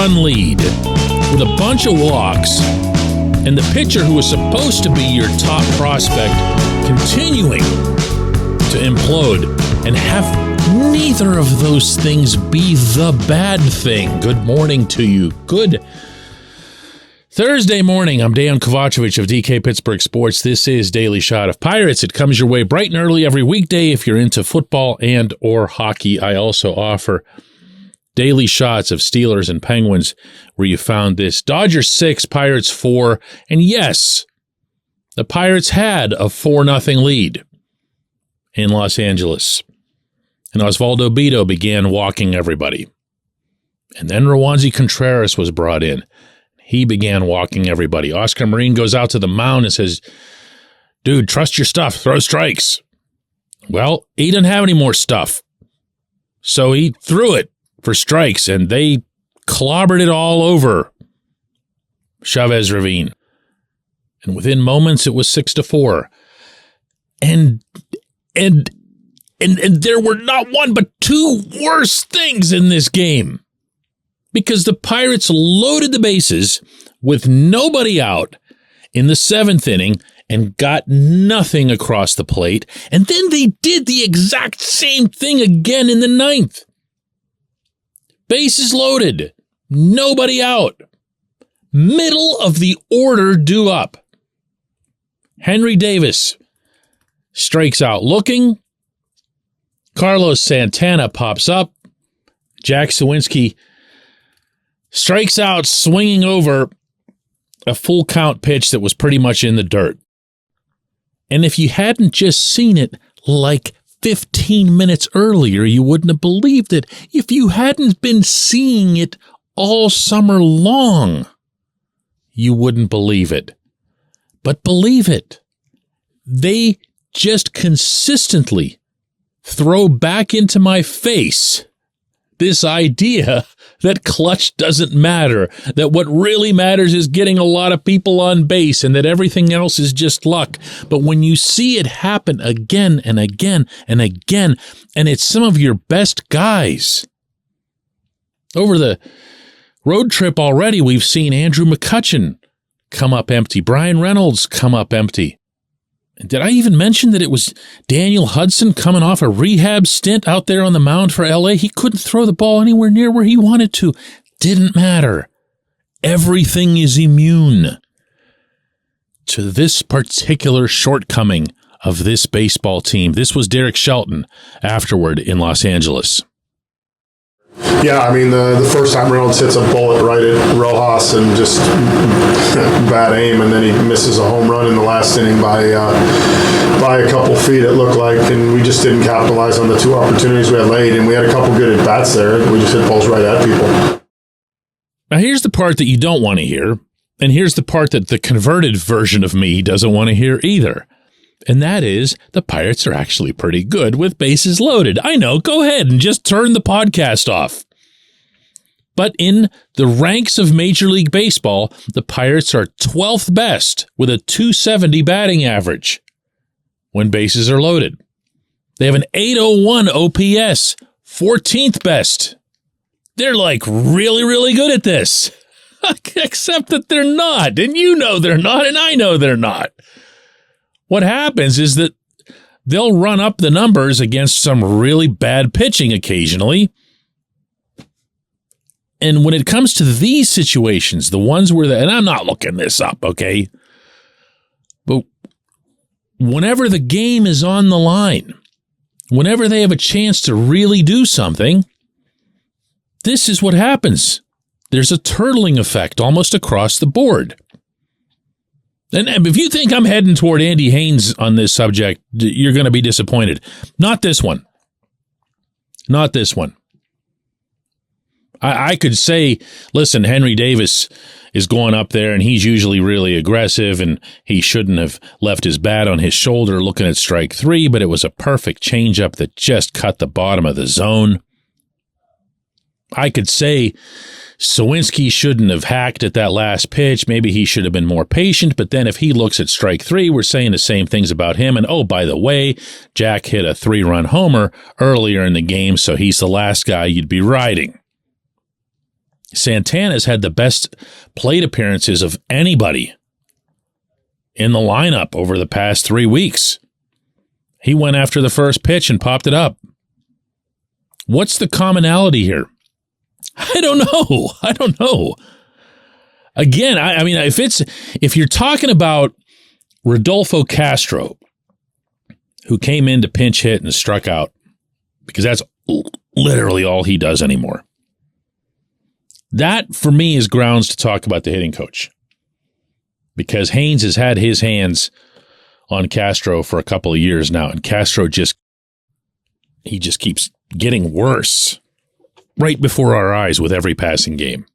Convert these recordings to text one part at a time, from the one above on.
4-run lead with a bunch of walks, and the pitcher who was supposed to be your top prospect continuing to implode, and have neither of those things be the bad thing. Good morning to you. Good Thursday morning. I'm Dejan Kovacevic of DK Pittsburgh Sports. This is Daily Shot of Pirates. It comes your way bright and early every weekday if you're into football and or hockey. I also offer daily shots of Steelers and Penguins where you found this. Dodgers 6, Pirates 4. And yes, the Pirates had a 4-0 lead in Los Angeles. And Osvaldo Bido began walking everybody. And then Roansy Contreras was brought in. He began walking everybody. Oscar Marin goes out to the mound and says, dude, trust your stuff. Throw strikes. Well, he didn't have any more stuff. So he threw it for strikes, and they clobbered it all over Chavez Ravine. And within moments, it was 6-4. And there were not one but two worse things in this game. Because the Pirates loaded the bases with nobody out in the 7th inning and got nothing across the plate. And then they did the exact same thing again in the 9th. Bases loaded, nobody out. Middle of the order due up. Henry Davis strikes out looking. Carlos Santana pops up. Jack Suwinski strikes out swinging over a full count pitch that was pretty much in the dirt. And if you hadn't just seen it like 15 minutes earlier, you wouldn't have believed it. If you hadn't been seeing it all summer long, you wouldn't believe it. But believe it, they just consistently throw back into my face this idea that clutch doesn't matter, that what really matters is getting a lot of people on base and that everything else is just luck. But when you see it happen again and again and again, and it's some of your best guys. Over the road trip already, we've seen Andrew McCutchen come up empty, Brian Reynolds come up empty. Did I even mention that it was Daniel Hudson coming off a rehab stint out there on the mound for LA? He couldn't throw the ball anywhere near where he wanted to. Didn't matter. Everything is immune to this particular shortcoming of this baseball team. This was Derek Shelton afterward in Los Angeles. Yeah, I mean, the first time Reynolds hits a bullet right at Rojas and just bad aim, and then he misses a home run in the last inning by a couple feet, it looked like, and we just didn't capitalize on the two opportunities we had late, and we had a couple good at-bats there. We just hit balls right at people. Now, here's the part that you don't want to hear, and here's the part that the converted version of me doesn't want to hear either. And that is, the Pirates are actually pretty good with bases loaded. I know, go ahead and just turn the podcast off. But in the ranks of Major League Baseball, the Pirates are 12th best with a .270 batting average when bases are loaded. They have an .801 OPS, 14th best. They're like really, really good at this. Except that they're not, and you know they're not, and I know they're not. What happens is that they'll run up the numbers against some really bad pitching occasionally. And when it comes to these situations, the ones where and I'm not looking this up, okay? But whenever the game is on the line, whenever they have a chance to really do something, this is what happens. There's a turtling effect almost across the board. And if you think I'm heading toward Andy Haynes on this subject, you're going to be disappointed. Not this one. Not this one. I could say, listen, Henry Davis is going up there and he's usually really aggressive and he shouldn't have left his bat on his shoulder looking at strike 3, but it was a perfect changeup that just cut the bottom of the zone. I could say Suwinski shouldn't have hacked at that last pitch. Maybe he should have been more patient. But then if he looks at strike 3, we're saying the same things about him. And oh, by the way, Jack hit a 3-run homer earlier in the game, so he's the last guy you'd be riding. Santana's had the best plate appearances of anybody in the lineup over the past 3 weeks. He went after the first pitch and popped it up. What's the commonality here? I don't know. Again, I mean, if you're talking about Rodolfo Castro, who came in to pinch hit and struck out, because that's literally all he does anymore. That, for me, is grounds to talk about the hitting coach. Because Haynes has had his hands on Castro for a couple of years now, and Castro just keeps getting worse right before our eyes with every passing game.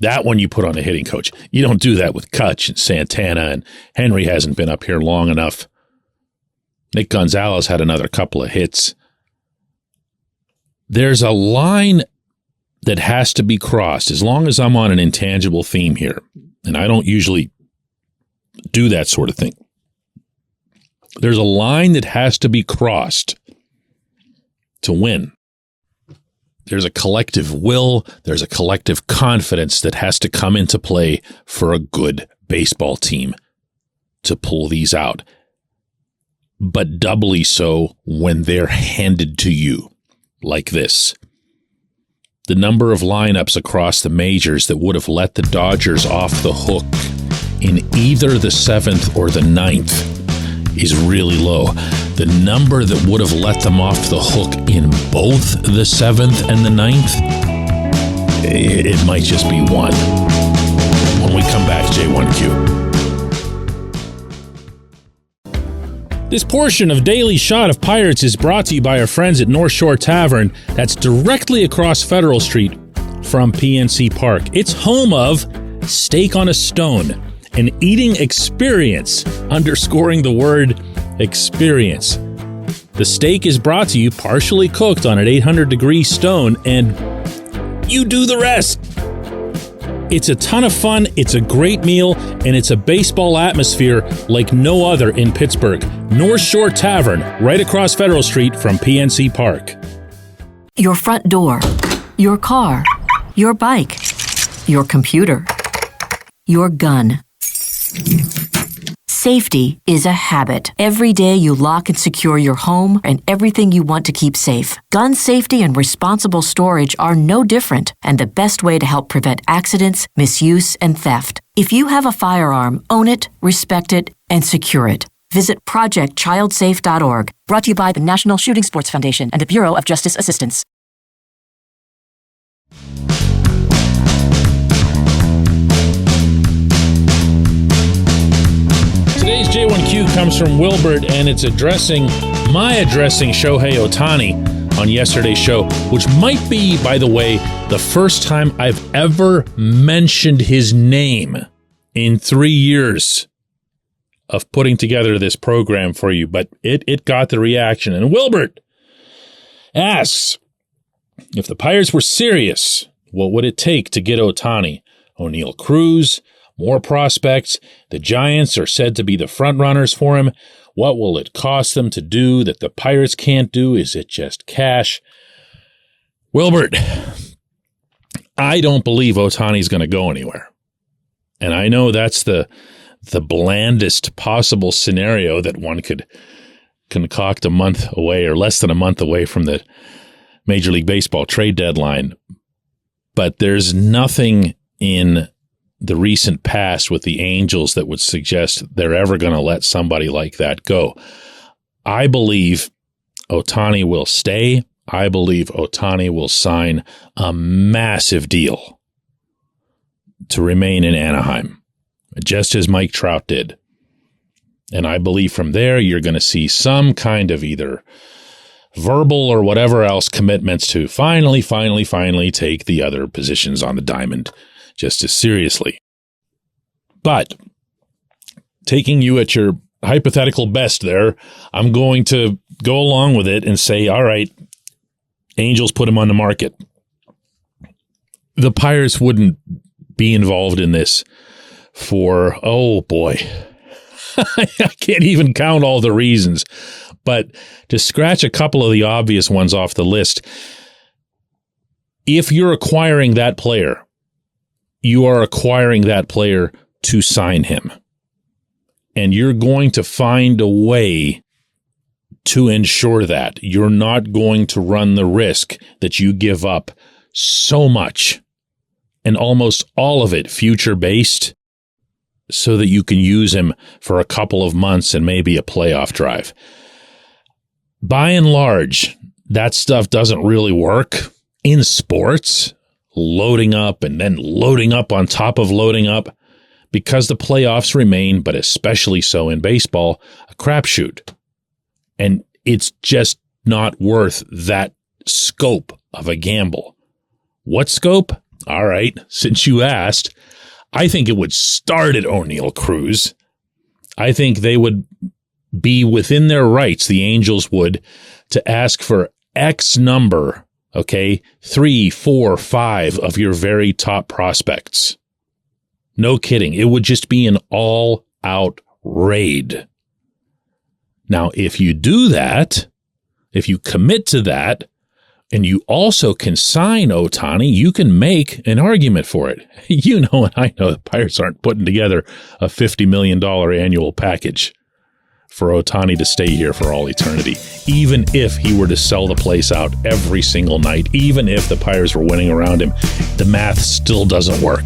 That one you put on a hitting coach. You don't do that with Kutch and Santana, and Henry hasn't been up here long enough. Nick Gonzalez had another couple of hits. There's a line that has to be crossed, as long as I'm on an intangible theme here, and I don't usually do that sort of thing. There's a line that has to be crossed to win. There's a collective will, there's a collective confidence that has to come into play for a good baseball team to pull these out. But doubly so when they're handed to you like this. The number of lineups across the majors that would have let the Dodgers off the hook in either the 7th or the 9th is really low. The number that would have let them off the hook in both the 7th and the 9th, it might just be one. When we come back, J1Q. This portion of Daily Shot of Pirates is brought to you by our friends at North Shore Tavern. That's directly across Federal Street from PNC Park. It's home of Steak on a Stone, an eating experience, underscoring the word experience. The steak is brought to you partially cooked on an 800-degree stone, and you do the rest. It's a ton of fun, it's a great meal, and it's a baseball atmosphere like no other in Pittsburgh. North Shore Tavern, right across Federal Street from PNC Park. Your front door, your car, your bike, your computer, your gun. Safety is a habit. Every day you lock and secure your home and everything you want to keep safe. Gun safety and responsible storage are no different, and the best way to help prevent accidents, misuse, and theft. If you have a firearm, own it, respect it, and secure it. Visit ProjectChildSafe.org. Brought to you by the National Shooting Sports Foundation and the Bureau of Justice Assistance. Today's J1Q comes from Wilbert, and it's addressing Shohei Ohtani on yesterday's show, which might be, by the way, the first time I've ever mentioned his name in 3 years of putting together this program for you, but it got the reaction. And Wilbert asks, if the Pirates were serious, what would it take to get Ohtani? O'Neal Cruz, more prospects. The Giants are said to be the front runners for him. What will it cost them to do that the Pirates can't do? Is it just cash? Wilbert, I don't believe Ohtani's going to go anywhere. And I know that's the blandest possible scenario that one could concoct a month away or less than a month away from the Major League Baseball trade deadline. But there's nothing in the recent past with the Angels that would suggest they're ever going to let somebody like that go. I believe Ohtani will stay. I believe Ohtani will sign a massive deal to remain in Anaheim, just as Mike Trout did. And I believe from there you're going to see some kind of either verbal or whatever else commitments to finally take the other positions on the diamond just as seriously. But taking you at your hypothetical best there, I'm going to go along with it and say, all right, Angels put him on the market. The Pirates wouldn't be involved in this for, oh boy, I can't even count all the reasons. But to scratch a couple of the obvious ones off the list, if you're acquiring that player, you are acquiring that player to sign him. And you're going to find a way to ensure that. You're not going to run the risk that you give up so much, and almost all of it future-based, so that you can use him for a couple of months and maybe a playoff drive. By and large, that stuff doesn't really work in sports, loading up and then loading up on top of loading up, because the playoffs remain, but especially so in baseball, a crapshoot. And it's just not worth that scope of a gamble. What scope? All right, since you asked, I think it would start at O'Neal Cruz. I think they would be within their rights, the Angels would, to ask for X number, okay, 3, 4, 5 of your very top prospects. No kidding. It would just be an all-out raid. Now, if you do that, if you commit to that, and you also can sign Ohtani, you can make an argument for it. You know, and I know the Pirates aren't putting together a $50 million annual package for Ohtani to stay here for all eternity. Even if he were to sell the place out every single night, even if the Pirates were winning around him, the math still doesn't work,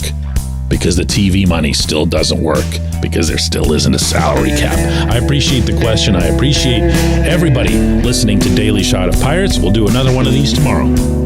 because the TV money still doesn't work, because there still isn't a salary cap. I appreciate the question. I appreciate everybody listening to Daily Shot of Pirates. We'll do another one of these tomorrow.